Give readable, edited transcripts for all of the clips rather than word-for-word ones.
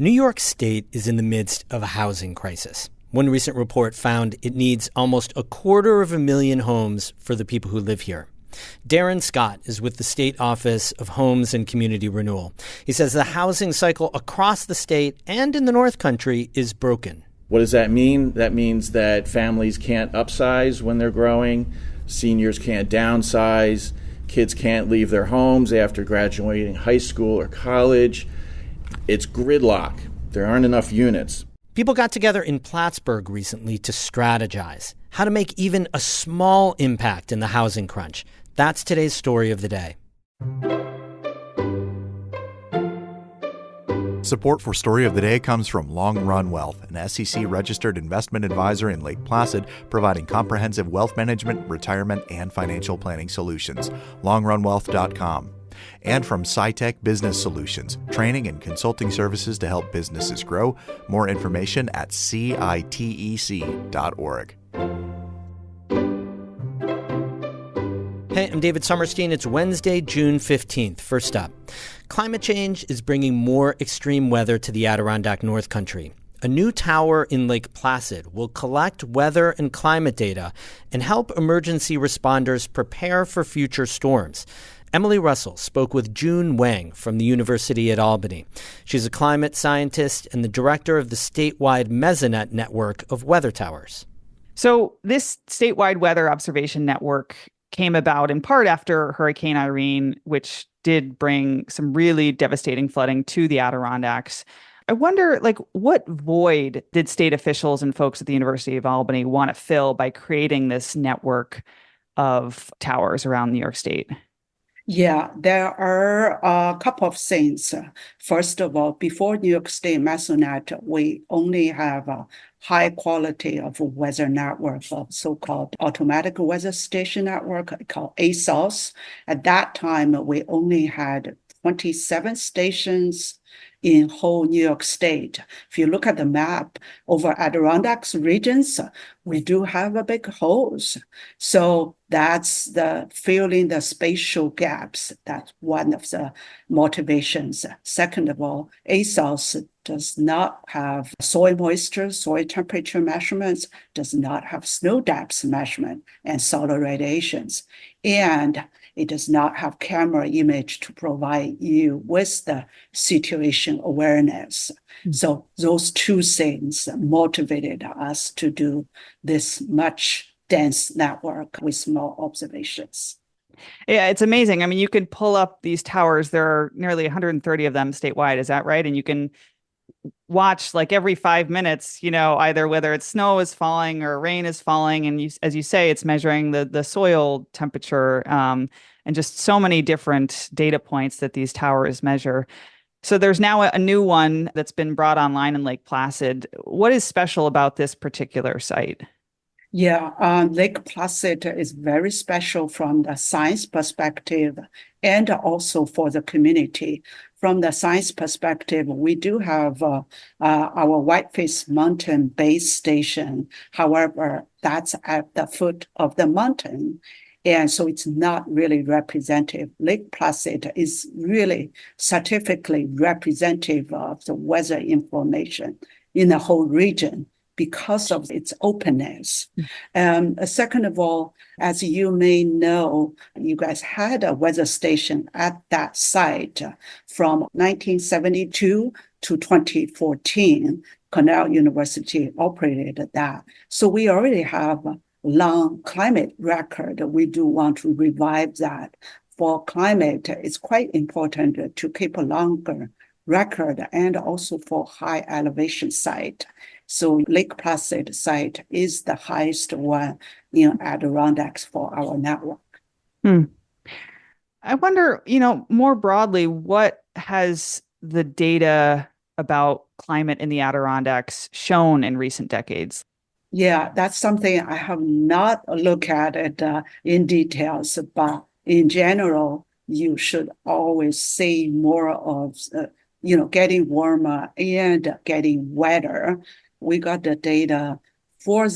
New York State is in the midst of a housing crisis. One recent report found it needs almost 250,000 homes for the people who live here. Darren Scott is with the State Office of Homes and Community Renewal. He says the housing cycle across the state and in the North Country is broken. What does that mean? That means that families can't upsize when they're growing, seniors can't downsize, kids can't leave their homes after graduating high school or college. It's gridlock. There aren't enough units. People got together in Plattsburgh recently to strategize how to make even a small impact in the housing crunch. That's today's story of the day. Support for Story of the Day comes from Long Run Wealth, an SEC-registered investment advisor in Lake Placid, providing comprehensive wealth management, retirement, and financial planning solutions. LongRunWealth.com. And from SciTech Business Solutions, training and consulting services to help businesses grow. More information at citec.org. Hey, I'm David Sommerstein. It's Wednesday, June 15th. First up, climate change is bringing more extreme weather to the Adirondack North Country. A new tower in Lake Placid will collect weather and climate data and help emergency responders prepare for future storms. Emily Russell spoke with June Wang from the University at Albany. She's a climate scientist and the director of the statewide Mesonet network of weather towers. So this statewide weather observation network came about in part after Hurricane Irene, which did bring some really devastating flooding to the Adirondacks. I wonder, what void did state officials and folks at the University of Albany want to fill by creating this network of towers around New York State? Yeah, there are a couple of things. First of all, before New York State Mesonet, we only have a high quality of weather network of so-called automatic weather station network called ASOS. At that time, we only had 27 stations in whole New York State. If you look at the map over Adirondacks regions, we do have a big holes. So that's the filling the spatial gaps. That's one of the motivations. Second of all, ASOS does not have soil moisture, soil temperature measurements, does not have snow depth measurement and solar radiations. And it does not have camera image to provide you with the situation awareness. So those two things motivated us to do this much dense network with more observations. Yeah, it's amazing. I mean, you could pull up these towers. There are nearly 130 of them statewide. Is that right? And you can watch every 5 minutes, either whether it's snow is falling or rain is falling. And as you say, it's measuring the soil temperature and just so many different data points that these towers measure. So there's now a new one that's been brought online in Lake Placid. What is special about this particular site? Yeah, Lake Placid is very special from the science perspective and also for the community. From the science perspective, we do have our Whiteface Mountain base station. However, that's at the foot of the mountain. And so it's not really representative. Lake Placid is really scientifically representative of the weather information in the whole region because of its openness. Second of all, as you may know, you guys had a weather station at that site from 1972 to 2014. Cornell University operated that. So we already have a long climate record. We do want to revive that. For climate, it's quite important to keep a longer record and also for high elevation site. So Lake Placid site is the highest one in Adirondacks for our network. I wonder, more broadly, what has the data about climate in the Adirondacks shown in recent decades? Yeah, that's something I have not looked at it in details, but in general, you should always see more of, getting warmer and getting wetter. We got the data for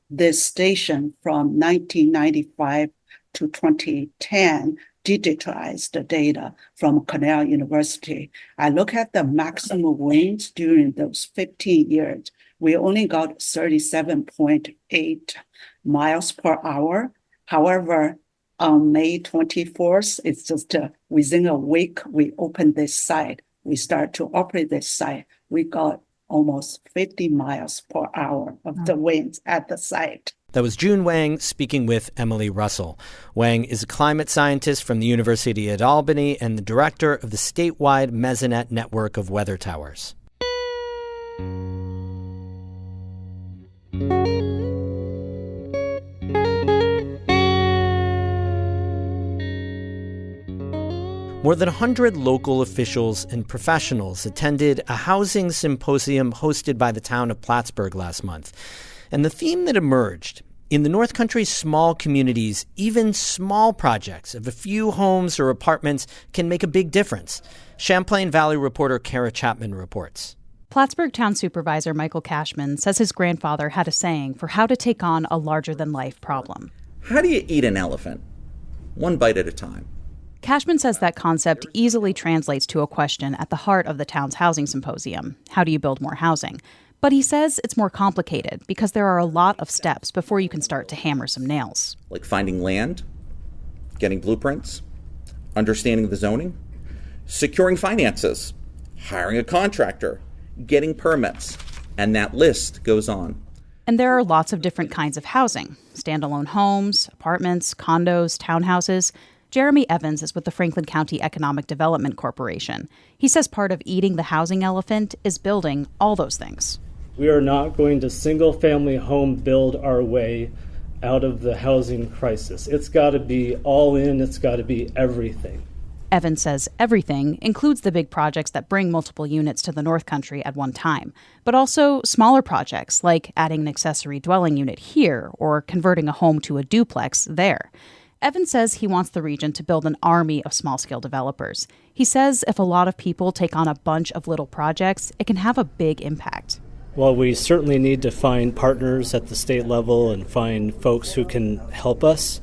this station from 1995 to 2010 digitized data from Cornell University. I look at the maximum winds during those 15 years. We only got 37.8 miles per hour. However, on May 24th, it's just within a week, we opened this site. We start to operate this site. We got almost 50 miles per hour of the winds at the site. That was June Wang speaking with Emily Russell. Wang is a climate scientist from the University at Albany and the director of the statewide Mesonet network of weather towers. More than 100 local officials and professionals attended a housing symposium hosted by the town of Plattsburgh last month. And the theme that emerged: in the North Country's small communities, even small projects of a few homes or apartments can make a big difference. Champlain Valley reporter Kara Chapman reports. Plattsburgh Town Supervisor Michael Cashman says his grandfather had a saying for how to take on a larger-than-life problem. How do you eat an elephant? One bite at a time. Cashman says that concept easily translates to a question at the heart of the town's housing symposium. How do you build more housing? But he says it's more complicated because there are a lot of steps before you can start to hammer some nails. Like finding land, getting blueprints, understanding the zoning, securing finances, hiring a contractor, getting permits, and that list goes on. And there are lots of different kinds of housing: standalone homes, apartments, condos, townhouses. Jeremy Evans is with the Franklin County Economic Development Corporation. He says part of eating the housing elephant is building all those things. We are not going to single-family home build our way out of the housing crisis. It's got to be all in. It's got to be everything. Evans says everything includes the big projects that bring multiple units to the North Country at one time, but also smaller projects like adding an accessory dwelling unit here or converting a home to a duplex there. Evans says he wants the region to build an army of small-scale developers. He says if a lot of people take on a bunch of little projects, it can have a big impact. Well, we certainly need to find partners at the state level and find folks who can help us.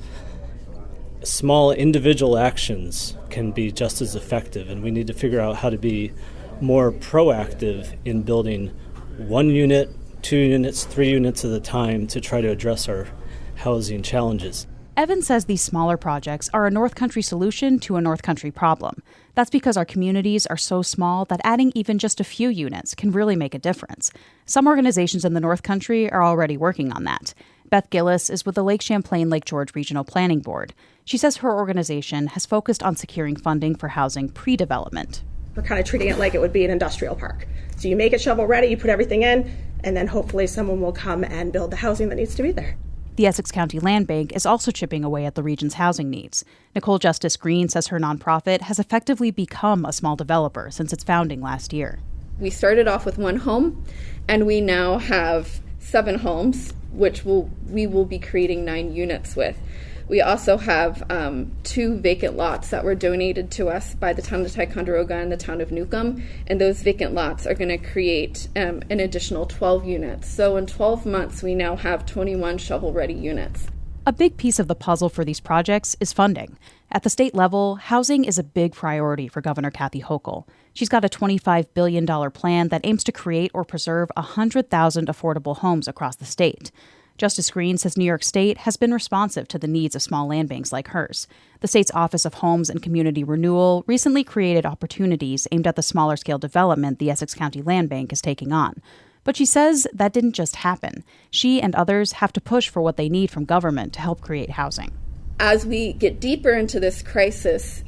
Small individual actions can be just as effective, and we need to figure out how to be more proactive in building 1 unit, 2 units, 3 units at a time to try to address our housing challenges. Evans says these smaller projects are a North Country solution to a North Country problem. That's because our communities are so small that adding even just a few units can really make a difference. Some organizations in the North Country are already working on that. Beth Gillis is with the Lake Champlain-Lake George Regional Planning Board. She says her organization has focused on securing funding for housing pre-development. We're kind of treating it like it would be an industrial park. So you make it shovel ready, you put everything in, and then hopefully someone will come and build the housing that needs to be there. The Essex County Land Bank is also chipping away at the region's housing needs. Nicole Justice Green says her nonprofit has effectively become a small developer since its founding last year. We started off with 1 home, and we now have 7 homes, which we will be creating 9 units with. We also have 2 vacant lots that were donated to us by the town of Ticonderoga and the town of Newcomb, and those vacant lots are going to create an additional 12 units. So in 12 months, we now have 21 shovel-ready units. A big piece of the puzzle for these projects is funding. At the state level, housing is a big priority for Governor Kathy Hochul. She's got a $25 billion plan that aims to create or preserve 100,000 affordable homes across the state. Justice Green says New York State has been responsive to the needs of small land banks like hers. The state's Office of Homes and Community Renewal recently created opportunities aimed at the smaller scale development the Essex County Land Bank is taking on. But she says that didn't just happen. She and others have to push for what they need from government to help create housing. As we get deeper into this crisis,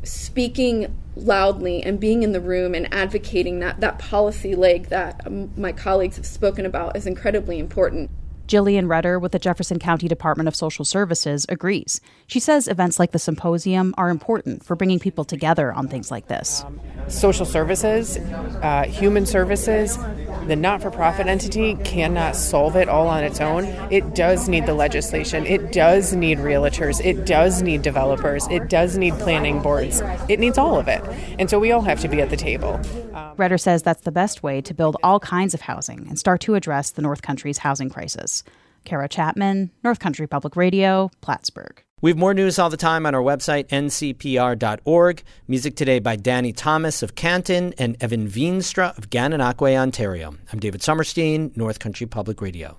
speaking loudly and being in the room and advocating that policy leg that my colleagues have spoken about is incredibly important. Jillian Redder with the Jefferson County Department of Social Services agrees. She says events like the symposium are important for bringing people together on things like this. Social services, human services, the not-for-profit entity cannot solve it all on its own. It does need the legislation. It does need realtors. It does need developers. It does need planning boards. It needs all of it. And so we all have to be at the table. Redder says that's the best way to build all kinds of housing and start to address the North Country's housing crisis. Kara Chapman, North Country Public Radio, Plattsburgh. We have more news all the time on our website, ncpr.org. Music today by Danny Thomas of Canton and Evan Veenstra of Gananoque, Ontario. I'm David Summerstein, North Country Public Radio.